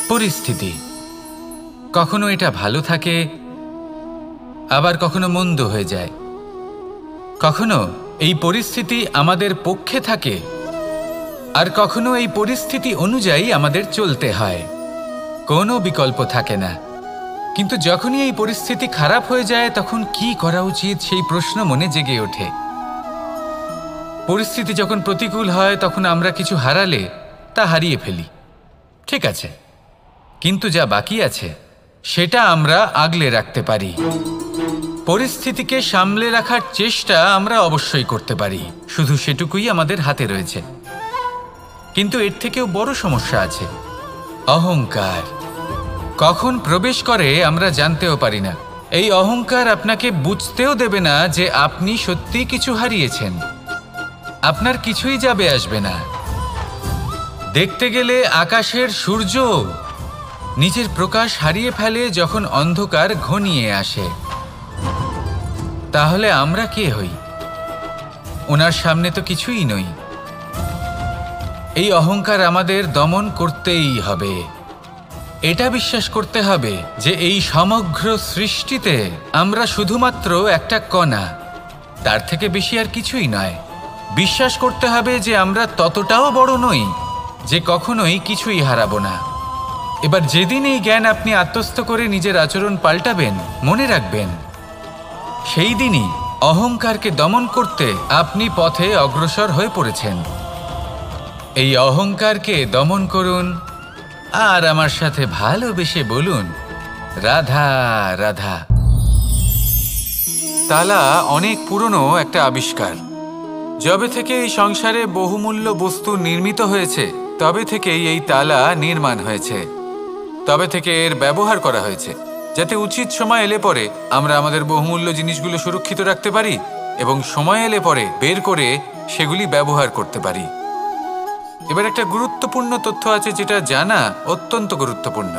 পরিস্থিতি কখনো এটা ভালো থাকে, আবার কখনো মন্দ হয়ে যায়। কখনো এই পরিস্থিতি আমাদের পক্ষে থাকে, আর কখনো এই পরিস্থিতি অনুযায়ী আমাদের চলতে হয়। কোনো বিকল্প থাকে না। কিন্তু যখনই এই পরিস্থিতি খারাপ হয়ে যায় তখন কি করা উচিত সেই প্রশ্ন মনে জেগে ওঠে। পরিস্থিতি যখন প্রতিকূল হয় তখন আমরা কিছু হারালে তা হারিয়ে ফেলি, ঠিক আছে, কিন্তু যা বাকি আছে সেটা আমরা আগলে রাখতে পারি। পরিস্থিতিকে সামলে রাখার চেষ্টা আমরা অবশ্যই করতে পারি, শুধু সেটুকুই আমাদের হাতে রয়েছে। কিন্তু এর থেকেও বড় সমস্যা আছে, অহংকার। কখন প্রবেশ করে আমরা জানতেও পারি না। এই অহংকার আপনাকে বুঝতেও দেবে না যে আপনি সত্যি কিছু হারিয়েছেন। আপনার কিছুই যাবে আসবে না। দেখতে গেলে আকাশের সূর্য নিজের প্রকাশ হারিয়ে ফেলে যখন অন্ধকার ঘনিয়ে আসে। তাহলে আমরা কে হই? ওনার সামনে তো কিছুই নই। এই অহংকার আমাদের দমন করতেই হবে। এটা বিশ্বাস করতে হবে যে এই সমগ্র সৃষ্টিতে আমরা শুধুমাত্র একটা কণা, তার থেকে বেশি আর কিছুই নয়। বিশ্বাস করতে হবে যে আমরা ততটাও বড় নই যে কখনোই কিছুই হারাবো না। এবার যেদিন এই জ্ঞান আপনি আত্মস্থ করে নিজের আচরণ পাল্টাবেন, মনে রাখবেন সেই দিনই অহংকারকে দমন করতে আপনি পথে অগ্রসর হয়ে পড়েছেন। এই অহংকারকে দমন করুন আর আমার সাথে ভালোবেসে বলুন, রাধা রাধা। তালা অনেক পুরনো একটা আবিষ্কার। যবে থেকে এই সংসারে বহুমূল্য বস্তু নির্মিত হয়েছে তবে থেকেই এই তালা নির্মাণ হয়েছে। তবে থেকে এর ব্যবহার করা হয়েছে যাতে উচিত সময় এলে পরে আমরা আমাদের বহুমূল্য জিনিসগুলো সুরক্ষিত রাখতে পারি এবং সময় এলে পরে বের করে সেগুলি ব্যবহার করতে পারি। এবার একটা গুরুত্বপূর্ণ তথ্য আছে যেটা জানা অত্যন্ত গুরুত্বপূর্ণ,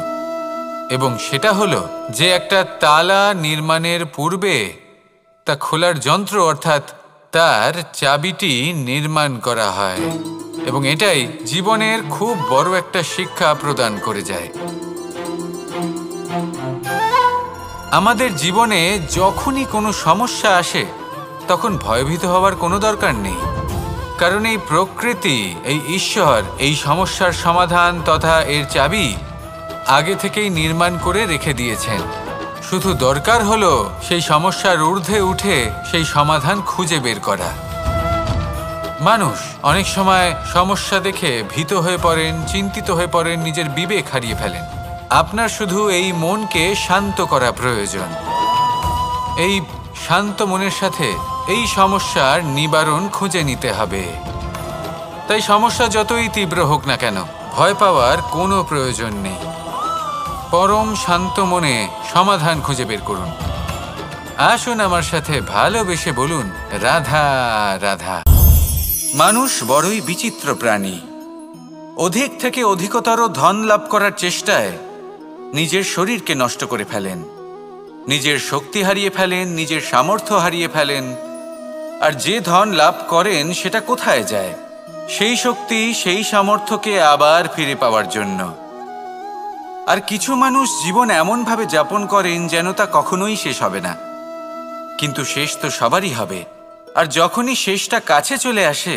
এবং সেটা হলো যে একটা তালা নির্মাণের পূর্বে তা খোলার যন্ত্র অর্থাৎ তার চাবিটি নির্মাণ করা হয়, এবং এটাই জীবনের খুব বড় একটা শিক্ষা প্রদান করে যায়। আমাদের জীবনে যখনই কোনো সমস্যা আসে তখন ভয়ভীত হওয়ার কোনো দরকার নেই, কারণ এই প্রকৃতি, এই ঈশ্বর এই সমস্যার সমাধান তথা এর চাবি আগে থেকেই নির্মাণ করে রেখে দিয়েছেন। শুধু দরকার হলো সেই সমস্যার ঊর্ধ্বে উঠে সেই সমাধান খুঁজে বের করা। মানুষ অনেক সময় সমস্যা দেখে ভীত হয়ে পড়েন, চিন্তিত হয়ে পড়েন, নিজের বিবেক হারিয়ে ফেলেন। আপনার শুধু এই মনকে শান্ত করা প্রয়োজন। এই শান্ত মনের সাথে এই সমস্যার নিবারণ খুঁজে নিতে হবে। তাই সমস্যা যতই তীব্র হোক না কেন ভয় পাওয়ার কোনো প্রয়োজন নেই। পরম শান্ত মনে সমাধান খুঁজে বের করুন। আসুন আমার সাথে ভালোবেসে বলুন, রাধা রাধা। মানুষ বড়ই বিচিত্র প্রাণী। অধিক থেকে অধিকতর ধন লাভ করার চেষ্টায় নিজের শরীরকে নষ্ট করে ফেলেন, নিজের শক্তি হারিয়ে ফেলেন, নিজের সামর্থ্য হারিয়ে ফেলেন। আর যে ধন লাভ করেন সেটা কোথায় যায়? সেই শক্তি, সেই সামর্থ্যকে আবার ফিরে পাওয়ার জন্য। আর কিছু মানুষ জীবন এমনভাবে যাপন করেন যেন তা কখনোই শেষ হবে না, কিন্তু শেষ তো সবারই হবে। আর যখনই শেষটা কাছে চলে আসে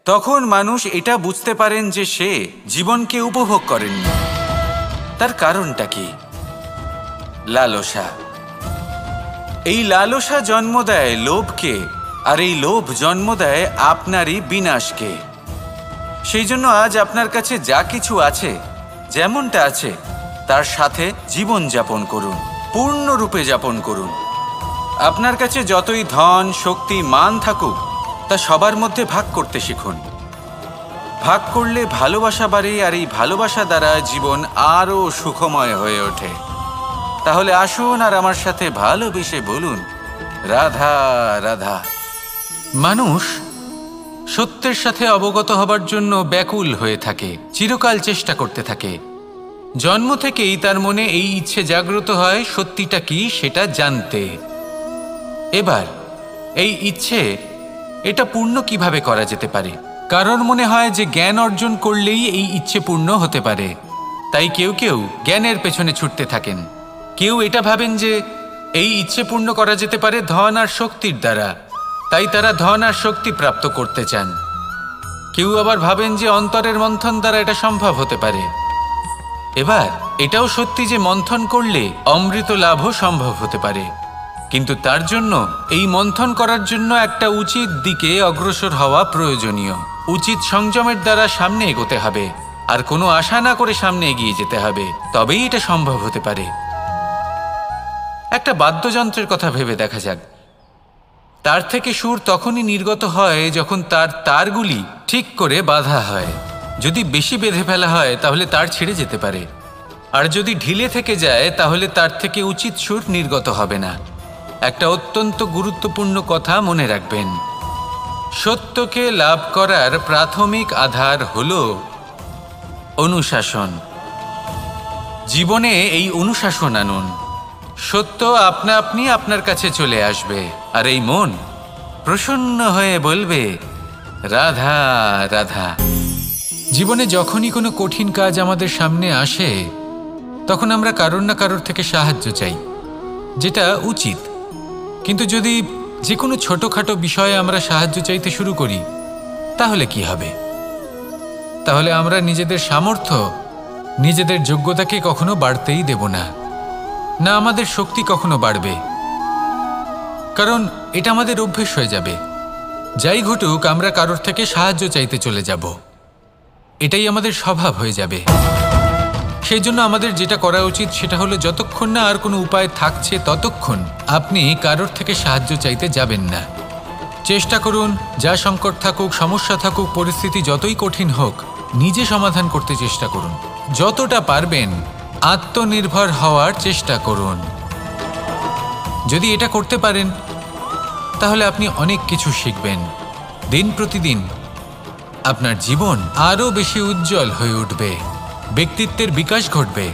তখন মানুষ এটা বুঝতে পারেন যে সে জীবনকে উপভোগ করেননি। তার কারণটা কি? লালসা। এই লালসা জন্ম দেয় লোভকে, আর এই লোভ জন্ম দেয় আপনারই বিনাশকে। সেই জন্য আজ আপনার কাছে যা কিছু আছে, যেমনটা আছে তার সাথে জীবন যাপন করুন, পূর্ণরূপে যাপন করুন। আপনার কাছে যতই ধন, শক্তি, মান থাকুক তা সবার মধ্যে ভাগ করতে শিখুন। ভাগ করলে ভালোবাসা বাড়ে, আর এই ভালোবাসা দ্বারা জীবন আরও সুখময় হয়ে ওঠে। তাহলে আসুন আর আমার সাথে ভালোবেসে বলুন, রাধা রাধা। মানুষ সত্যের সাথে অবগত হবার জন্য ব্যাকুল হয়ে থাকে, চিরকাল চেষ্টা করতে থাকে। জন্ম থেকেই তার মনে এই ইচ্ছে জাগ্রত হয় সত্যিটা কি সেটা জানতে। এবার এই ইচ্ছে এটা পূর্ণ কিভাবে করা যেতে পারে? কারণ মনে হয় যে জ্ঞান অর্জন করলেই এই ইচ্ছে পূর্ণ হতে পারে। তাই কেউ কেউ জ্ঞানের পেছনে ছুটতে থাকেন। কেউ এটা ভাবেন যে এই ইচ্ছে পূর্ণ করা যেতে পারে ধন আর শক্তির দ্বারা, তাই তারা ধন আর শক্তি প্রাপ্ত করতে চান। কেউ আবার ভাবেন যে অন্তরের মন্থন দ্বারা এটা সম্ভব হতে পারে। এবার এটাও সত্যি যে মন্থন করলে অমৃত লাভও সম্ভব হতে পারে, কিন্তু তার জন্য এই মন্থন করার জন্য একটা উচিত দিকে অগ্রসর হওয়া প্রয়োজনীয়। উচিত সংযমের দ্বারা সামনে এগোতে হবে, আর কোনো আশা না করে সামনে এগিয়ে যেতে হবে, তবেই এটা সম্ভব হতে পারে। একটা বাদ্যযন্ত্রের কথা ভেবে দেখা যাক। তার থেকে সুর তখনই নির্গত হয় যখন তার তারগুলি ঠিক করে বাঁধা হয়। যদি বেশি বেঁধে ফেলা হয় তাহলে তার ছিঁড়ে যেতে পারে, আর যদি ঢিলে থেকে যায় তাহলে তার থেকে উচিত সুর নির্গত হবে না। একটা অত্যন্ত গুরুত্বপূর্ণ কথা মনে রাখবেন, সত্যকে লাভ করার প্রাথমিক আধার হল অনুশাসন। জীবনে এই অনুশাসন আনুন, সত্য আপনা আপনি আপনার কাছে চলে আসবে, আর এই মন প্রসন্ন হয়ে বলবে রাধা রাধা। জীবনে যখনই কোনো কঠিন কাজ আমাদের সামনে আসে তখন আমরা কারোর না কারোর থেকে সাহায্য চাই, যেটা উচিত। কিন্তু যদি যে কোনো ছোটোখাটো বিষয়ে আমরা সাহায্য চাইতে শুরু করি তাহলে কি হবে? তাহলে আমরা নিজেদের সামর্থ্য, নিজেদের যোগ্যতাকে কখনো বাড়তেই দেব না, না আমাদের শক্তি কখনো বাড়বে, কারণ এটা আমাদের অভ্যেস হয়ে যাবে। যাই ঘটুক আমরা কারোর থেকে সাহায্য চাইতে চলে যাব, এটাই আমাদের স্বভাব হয়ে যাবে। সেই জন্য আমাদের যেটা করা উচিত সেটা হলো যতক্ষণ না আর কোনো উপায় থাকছে ততক্ষণ আপনি কারোর থেকে সাহায্য চাইতে যাবেন না। চেষ্টা করুন, যা সংকট থাকুক, সমস্যা থাকুক, পরিস্থিতি যতই কঠিন হোক, নিজে সমাধান করতে চেষ্টা করুন। যতটা পারবেন আত্মনির্ভর হওয়ার চেষ্টা করুন। যদি এটা করতে পারেন তাহলে আপনি অনেক কিছু শিখবেন। দিন প্রতিদিন আপনার জীবন আরও বেশি উজ্জ্বল হয়ে উঠবে, ব্যক্তিত্বের বিকাশ ঘটবে,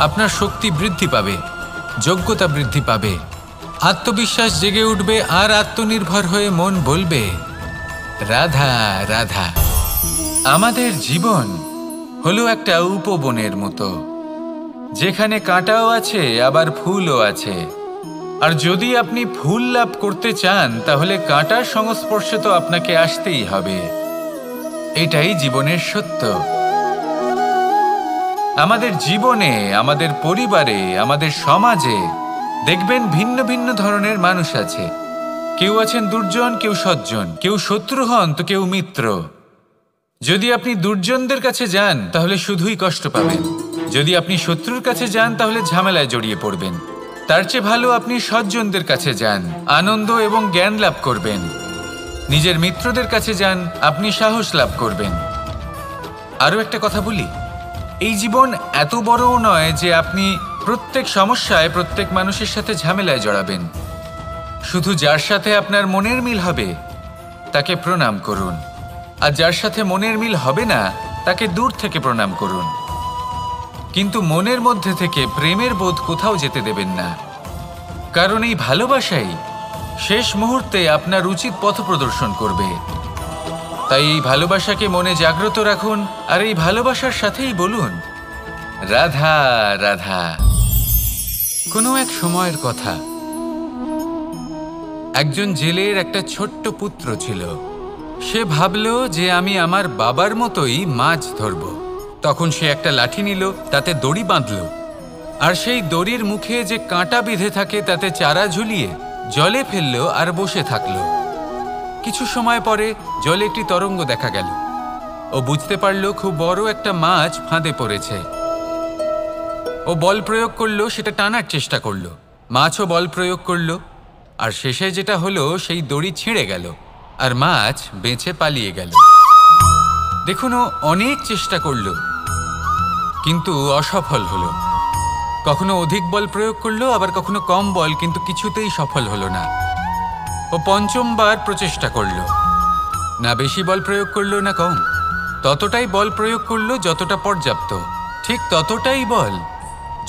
আপনার শক্তি বৃদ্ধি পাবে, যোগ্যতা বৃদ্ধি পাবে, আত্মবিশ্বাস জেগে উঠবে, আর আত্মনির্ভর হয়ে মন বলবে রাধা রাধা। আমাদের জীবন হলো একটা উপবনের মতো, যেখানে কাঁটাও আছে আবার ফুলও আছে। আর যদি আপনি ফুল লাভ করতে চান তাহলে কাঁটার সংস্পর্শে তো আপনাকে আসতেই হবে। এটাই জীবনের সত্য। আমাদের জীবনে, আমাদের পরিবারে, আমাদের সমাজে দেখবেন ভিন্ন ভিন্ন ধরনের মানুষ আছে। কেউ আছেন দুর্জন, কেউ সজ্জন, কেউ শত্রু হন তো কেউ মিত্র। যদি আপনি দুর্জনদের কাছে যান তাহলে শুধুই কষ্ট পাবেন, যদি আপনি শত্রুর কাছে যান তাহলে ঝামেলায় জড়িয়ে পড়বেন। তার চেয়ে ভালো আপনি সজ্জনদের কাছে যান, আনন্দ এবং জ্ঞান লাভ করবেন। নিজের মিত্রদের কাছে যান, আপনি সাহস লাভ করবেন। আরও একটা কথা বলি, এই জীবন এত বড়ও নয় যে আপনি প্রত্যেক সমস্যায় প্রত্যেক মানুষের সাথে ঝামেলায় জড়াবেন। শুধু যার সাথে আপনার মনের মিল হবে তাকে প্রণাম করুন, আর যার সাথে মনের মিল হবে না তাকে দূর থেকে প্রণাম করুন। কিন্তু মনের মধ্যে থেকে প্রেমের বোধ কোথাও যেতে দেবেন না, কারণ এই ভালোবাসাই শেষ মুহূর্তে আপনার উচিত পথ প্রদর্শন করবে। তাই এই ভালোবাসাকে মনে জাগ্রত রাখুন, আর এই ভালোবাসার সাথেই বলুন রাধা রাধা। কোনো এক সময়ের কথা, একজন জেলের একটা ছোট্ট পুত্র ছিল। সে ভাবল যে আমি আমার বাবার মতোই মাছ ধরব। তখন সে একটা লাঠি নিল, তাতে দড়ি বাঁধল, আর সেই দড়ির মুখে যে কাঁটা বিঁধে থাকে তাতে চারা ঝুলিয়ে জলে ফেলল আর বসে থাকল। কিছু সময় পরে জলে একটি তরঙ্গ দেখা গেল। ও বুঝতে পারল খুব বড় একটা মাছ ফাঁদে পড়েছে। ও বল প্রয়োগ করলো, সেটা টানার চেষ্টা করলো, মাছও বল প্রয়োগ করলো, আর শেষে যেটা হলো সেই দড়ি ছিঁড়ে গেল আর মাছ বেঁচে পালিয়ে গেল। দেখুন, ও অনেক চেষ্টা করলো কিন্তু অসফল হলো। কখনো অধিক বল প্রয়োগ করলো, আবার কখনো কম বল, কিন্তু কিছুতেই সফল হলো না। ও পঞ্চমবার প্রচেষ্টা করলো, না বেশি বল প্রয়োগ করলো না কম, ততটাই বল প্রয়োগ করলো যতটা পর্যাপ্ত, ঠিক ততটাই বল,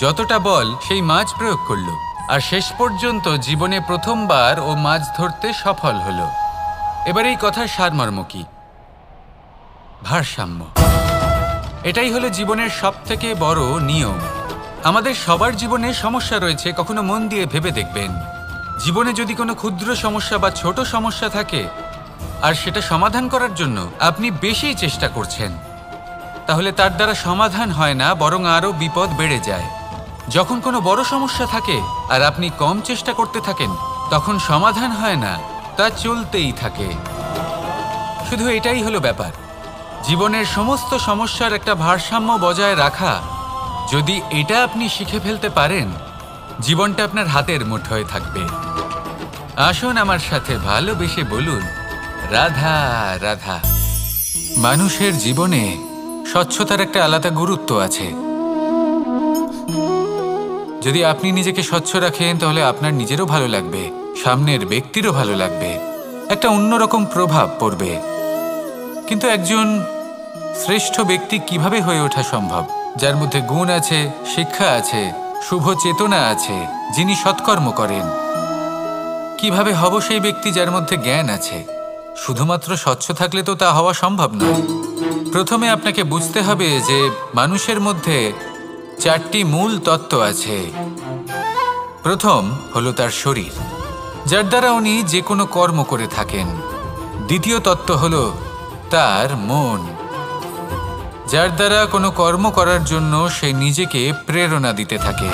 যতটা বল সেই মাছ প্রয়োগ করলো, আর শেষ পর্যন্ত জীবনে প্রথমবার ও মাছ ধরতে সফল হলো। এবার এই কথার সারমর্ম কি? ভারসাম্য। এটাই হলো জীবনের সবথেকে বড় নিয়ম। আমাদের সবার জীবনে সমস্যা রয়েছে, কখনো মন দিয়ে ভেবে দেখবেন। জীবনে যদি কোনো ক্ষুদ্র সমস্যা বা ছোট সমস্যা থাকে আর সেটা সমাধান করার জন্য আপনি বেশি চেষ্টা করছেন, তাহলে তার দ্বারা সমাধান হয় না, বরং আরও বিপদ বেড়ে যায়। যখন কোনো বড় সমস্যা থাকে আর আপনি কম চেষ্টা করতে থাকেন, তখন সমাধান হয় না, তা চলতেই থাকে। শুধু এটাই হলো ব্যাপার। জীবনের সমস্ত সমস্যার একটা ভারসাম্য বজায় রাখা, যদি এটা আপনি শিখে ফেলতে পারেন, জীবনটা আপনার হাতের মুঠোয় থাকবে। আসুন আমার সাথে ভালোবেসে বলুন, রাধা রাধা। মানুষের জীবনে স্বচ্ছতার একটা আলাদা গুরুত্ব আছে। যদি আপনি নিজেকে স্বচ্ছ রাখেন, তাহলে আপনার নিজেরও ভালো লাগবে, সামনের ব্যক্তিরও ভালো লাগবে, একটা অন্যরকম প্রভাব পড়বে। কিন্তু একজন শ্রেষ্ঠ ব্যক্তি কিভাবে হয়ে ওঠা সম্ভব? যার মধ্যে গুণ আছে, শিক্ষা আছে, শুভ চেতনা আছে, যিনি সৎকর্ম করেন। কিভাবে হব সেই ব্যক্তি যার মধ্যে জ্ঞান আছে? শুধুমাত্র স্বচ্ছ থাকলে তো তা হওয়া সম্ভব নয়। প্রথমে আপনাকে বুঝতে হবে যে মানুষের মধ্যে 4টি মূল তত্ত্ব আছে। প্রথম হলো তার শরীর, যার দ্বারা উনি যে কোনো কর্ম করে থাকেন। দ্বিতীয় তত্ত্ব হলো তার মন, যার দ্বারা কোনো কর্ম করার জন্য সে নিজেকে প্রেরণা দিতে থাকে।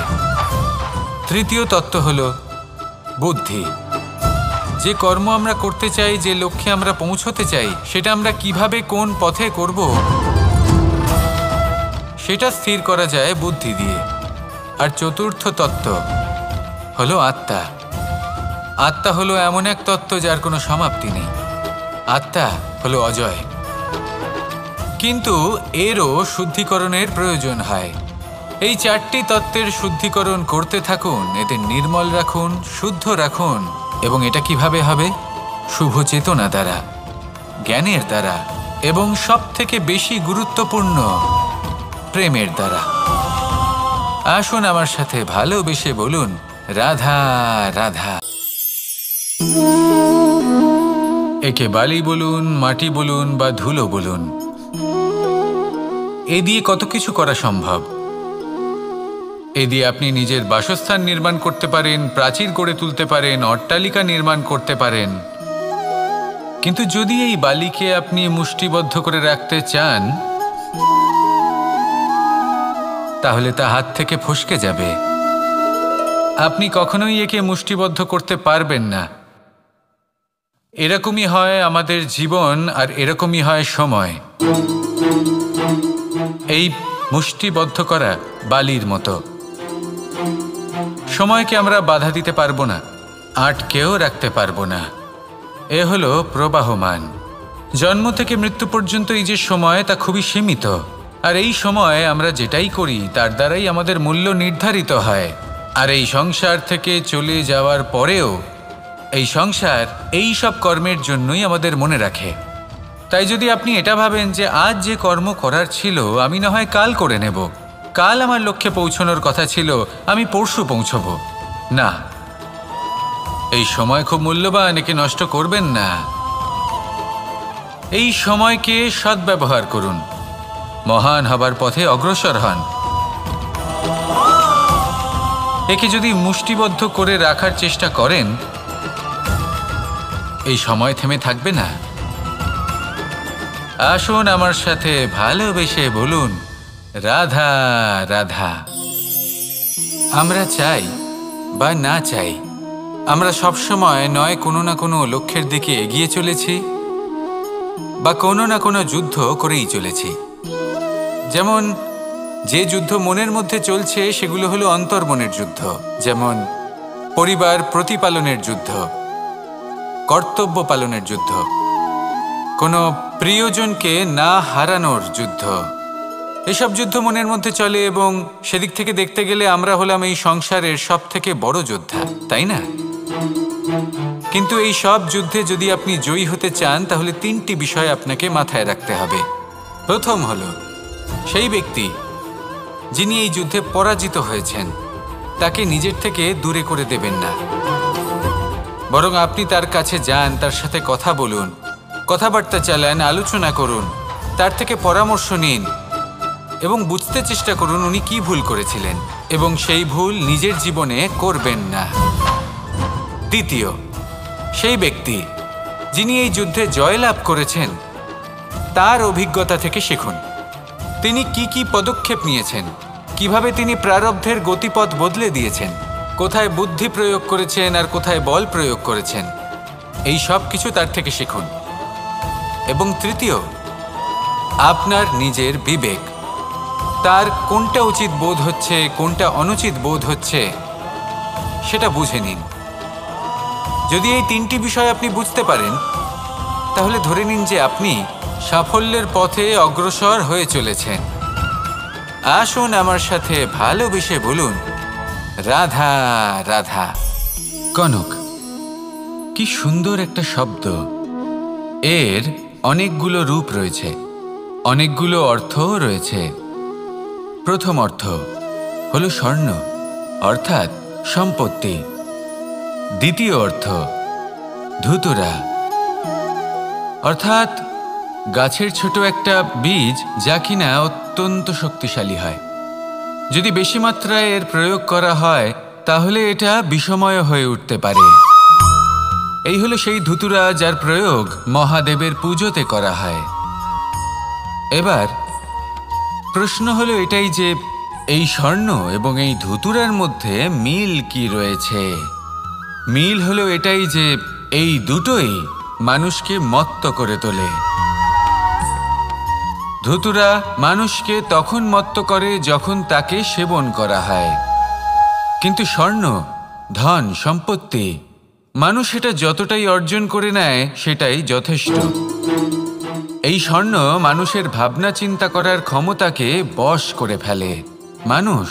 তৃতীয় তত্ত্ব হলো বুদ্ধি, যে কর্ম আমরা করতে চাই, যে লক্ষ্যে আমরা পৌঁছতে চাই, সেটা আমরা কিভাবে কোন পথে করব সেটা স্থির করা যায় বুদ্ধি দিয়ে। আর চতুর্থ তত্ত্ব হলো আত্মা। আত্মা হলো এমন এক তত্ত্ব যার কোনো সমাপ্তি নেই। আত্মা হলো অজয়। কিন্তু এরও শুদ্ধিকরণের প্রয়োজন হয়। এই 4টি তত্ত্বের শুদ্ধিকরণ করতে থাকুন, এদের নির্মল রাখুন, শুদ্ধ রাখুন। এবং এটা কিভাবে হবে? শুভ চেতনা দ্বারা, জ্ঞানের দ্বারা, এবং সবথেকে বেশি গুরুত্বপূর্ণ প্রেমের দ্বারা। আসুন আমার সাথে ভালোবেসে বলুন, রাধা রাধা। একে বালি বলুন, মাটি বলুন বা ধুলো বলুন, এ দিয়ে কত কিছু করা সম্ভব। এ দিয়ে আপনি নিজের বাসস্থান নির্মাণ করতে পারেন, প্রাচীর গড়ে তুলতে পারেন, অট্টালিকা নির্মাণ করতে পারেন। কিন্তু যদি এই বালিকে আপনি মুষ্টিবদ্ধ করে রাখতে চান, তাহলে তা হাত থেকে ফসকে যাবে। আপনি কখনোই একে মুষ্টিবদ্ধ করতে পারবেন না। এরকমই হয় আমাদের জীবন, আর এরকমই হয় সময়। এই মুষ্টিবদ্ধ করা বালির মতো। সময়কে আমরা বাধা দিতে পারবো না, আটকেও রাখতে পারবো না। এ হলো প্রবাহমান। জন্ম থেকে মৃত্যু পর্যন্ত এই যে সময়, তা খুবই সীমিত। আর এই সময় আমরা যেটাই করি তার দ্বারাই আমাদের মূল্য নির্ধারিত হয়। আর এই সংসার থেকে চলে যাওয়ার পরেও এই সংসার এই সব কর্মের জন্যই আমাদের মনে রাখে। তাই যদি আপনি এটা ভাবেন যে আজ যে কর্ম করার ছিল আমি না হয় কাল করে নেব, কাল আমার লক্ষ্যে পৌঁছানোর কথা ছিল আমি পরশু পৌঁছব, না, এই সময় খুব মূল্যবান, একে নষ্ট করবেন না। এই সময়কে সদ্ব্যবহার করুন, মহান হবার পথে অগ্রসর হন। একে যদি মুষ্টিবদ্ধ করে রাখার চেষ্টা করেন, এই সময় থেমে থাকবে না। আসুন আমার সাথে ভালোবেসে বলুন, রাধা রাধা। আমরা চাই বা না চাই, আমরা সবসময় নয় কোনো না কোনো লক্ষ্যের দিকে এগিয়ে চলেছি বা কোনো না কোনো যুদ্ধ করেই চলেছি। যেমন যে যুদ্ধ মনের মধ্যে চলছে সেগুলো হলো অন্তর্মনের যুদ্ধ, যেমন পরিবার প্রতিপালনের যুদ্ধ, কর্তব্য পালনের যুদ্ধ, কোনো প্রিয়জনকে না হারানোর যুদ্ধ। এসব যুদ্ধ মনের মধ্যে চলে এবং সেদিক থেকে দেখতে গেলে আমরা হলাম এই সংসারের সবথেকে বড় যোদ্ধা, তাই না? কিন্তু এই সব যুদ্ধে যদি আপনি জয়ী হতে চান, তাহলে 3টি বিষয় আপনাকে মাথায় রাখতে হবে। প্রথম হলো সেই ব্যক্তি যিনি এই যুদ্ধে পরাজিত হয়েছেন তাকে নিজের থেকে দূরে করে দেবেন না, বরং আপনি তার কাছে যান, তার সাথে কথা বলুন, কথাবার্তা চালান, আলোচনা করুন, তার থেকে পরামর্শ নিন, এবং বুঝতে চেষ্টা করুন উনি কি ভুল করেছিলেন এবং সেই ভুল নিজের জীবনে করবেন না। দ্বিতীয়, সেই ব্যক্তি যিনি এই যুদ্ধে জয়লাভ করেছেন তার অভিজ্ঞতা থেকে শিখুন। তিনি কি কি পদক্ষেপ নিয়েছেন, কিভাবে তিনি প্রারব্ধের গতিপথ বদলে দিয়েছেন, কোথায় বুদ্ধি প্রয়োগ করেছেন আর কোথায় বল প্রয়োগ করেছেন, এই সব কিছু তার থেকে শিখুন। এবং তৃতীয়, আপনার নিজের বিবেক, তার কোনটা উচিত বোধ হচ্ছে কোনটা অনুচিত বোধ হচ্ছে সেটা বুঝে নিন। যদি এই তিনটি বিষয় আপনি বুঝতে পারেন তাহলে ধরে নিন যে আপনি সাফল্যের পথে অগ্রসর হয়ে চলেছেন। আসুন আমার সাথে ভালোবেসে বলুন, রাধা রাধা। কনক, কি সুন্দর একটা শব্দ। এর অনেকগুলো রূপ রয়েছে, অনেকগুলো অর্থও রয়েছে। প্রথম অর্থ হলো স্বর্ণ, অর্থাৎ সম্পত্তি। দ্বিতীয় অর্থ ধুতুরা, অর্থাৎ গাছের ছোট একটা বীজ যা কিনা অত্যন্ত শক্তিশালী হয়। যদি বেশি মাত্রায় এর প্রয়োগ করা হয় তাহলে এটা বিষময় হয়ে উঠতে পারে। এই হলো সেই ধুতুরা যার প্রয়োগ মহাদেবের পুজোতে করা হয়। এবার প্রশ্ন হলো এটাই যে এই স্বর্ণ এবং এই ধুতুরার মধ্যে মিল কি রয়েছে। মিল হলো এটাই যে এই দুটোই মানুষকে মত্ত করে তোলে। ধুতুরা মানুষকে তখন মত্ত করে যখন তাকে সেবন করা হয়, কিন্তু স্বর্ণ, ধন, সম্পত্তি, মানুষ এটা যতটাই অর্জন করে নেয় সেটাই যথেষ্ট। এই স্বর্ণ মানুষের ভাবনা চিন্তা করার ক্ষমতাকে বশ করে ফেলে। মানুষ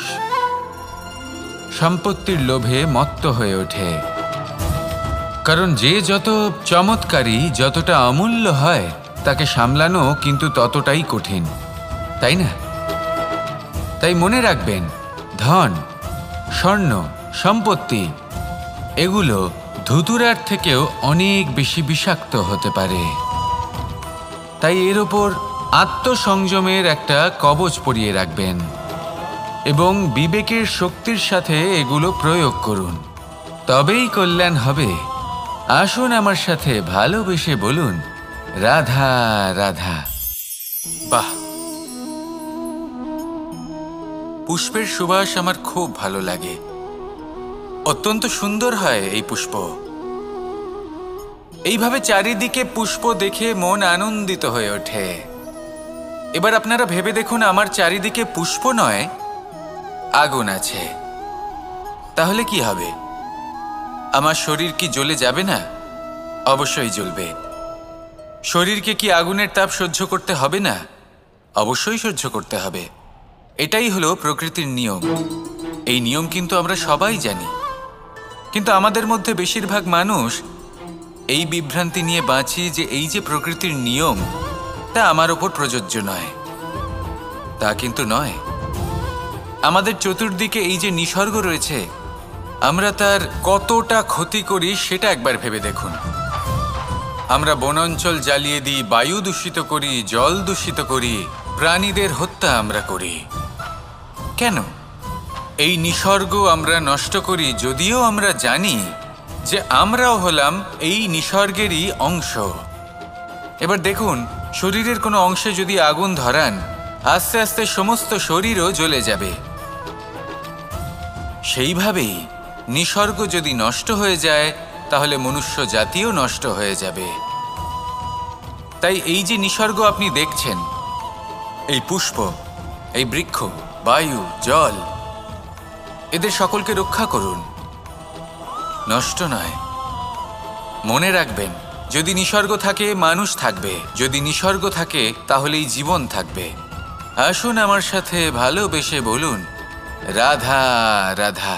সম্পত্তির লোভে মত্ত হয়ে ওঠে, কারণ যে যত চমৎকারী, যতটা অমূল্য হয় তাকে সামলানো কিন্তু ততটাই কঠিন, তাই না? তাই মনে রাখবেন, ধন, স্বর্ণ, সম্পত্তি এগুলো ধুতুরার থেকেও অনেক বেশি বিষাক্ত হতে পারে। তাই এর ওপর আত্মসংযমের একটা কবচ পরিয়ে রাখবেন এবং বিবেকের শক্তির সাথে এগুলো প্রয়োগ করুন, তবেই কল্যাণ হবে। আসুন আমার সাথে ভালোবেসে বলুন, রাধা রাধা। বাহ, পুষ্পের সুবাস আমার খুব ভালো লাগে। অত্যন্ত সুন্দর হয় এই পুষ্প। এইভাবে চারিদিকে পুষ্প দেখে মন আনন্দিত হয়ে ওঠে। এবার আপনারা ভেবে দেখুন, আমার চারিদিকে পুষ্প নয়, আগুন আছে। তাহলে কি হবে? আমার শরীর কি জ্বলে যাবে না? অবশ্যই জ্বলবে। শরীরকে কি আগুনের তাপ সহ্য করতে হবে না? অবশ্যই সহ্য করতে হবে। এটাই হলো প্রকৃতির নিয়ম। এই নিয়ম কিন্তু আমরা সবাই জানি, কিন্তু আমাদের মধ্যে বেশিরভাগ মানুষ এই বিভ্রান্তি নিয়ে বাঁচি যে এই যে প্রকৃতির নিয়ম তা আমার ওপর প্রযোজ্য নয়। তা কিন্তু নয়। আমাদের চতুর্দিকে এই যে নিসর্গ রয়েছে, আমরা তার কতটা ক্ষতি করি সেটা একবার ভেবে দেখুন। আমরা বনাঞ্চল জ্বালিয়ে দিই, বায়ু দূষিত করি, জল দূষিত করি, প্রাণীদের হত্যা আমরা করি। কেন? এই নিসর্গ আমরা নষ্ট করি, যদিও আমরা জানি যে আমরাও হলাম এই নিসর্গেরই অংশ। এবার দেখুন, শরীরের কোনো অংশে যদি আগুন ধরান, আস্তে আস্তে সমস্ত শরীরও জ্বলে যাবে। সেইভাবেই নিসর্গ যদি নষ্ট হয়ে যায় তাহলে মনুষ্য জাতিও নষ্ট হয়ে যাবে। তাই এই যে নিসর্গ আপনি দেখছেন, এই পুষ্প, এই বৃক্ষ, বায়ু, জল, এদের সকলকে রক্ষা করুন, নষ্ট নয়। মনে রাখবেন, যদি নিসর্গ থাকে মানুষ থাকবে, যদি নিসর্গ থাকে তাহলেই জীবন থাকবে। আসুন আমার সাথে ভালোবেসে বলুন, রাধা রাধা।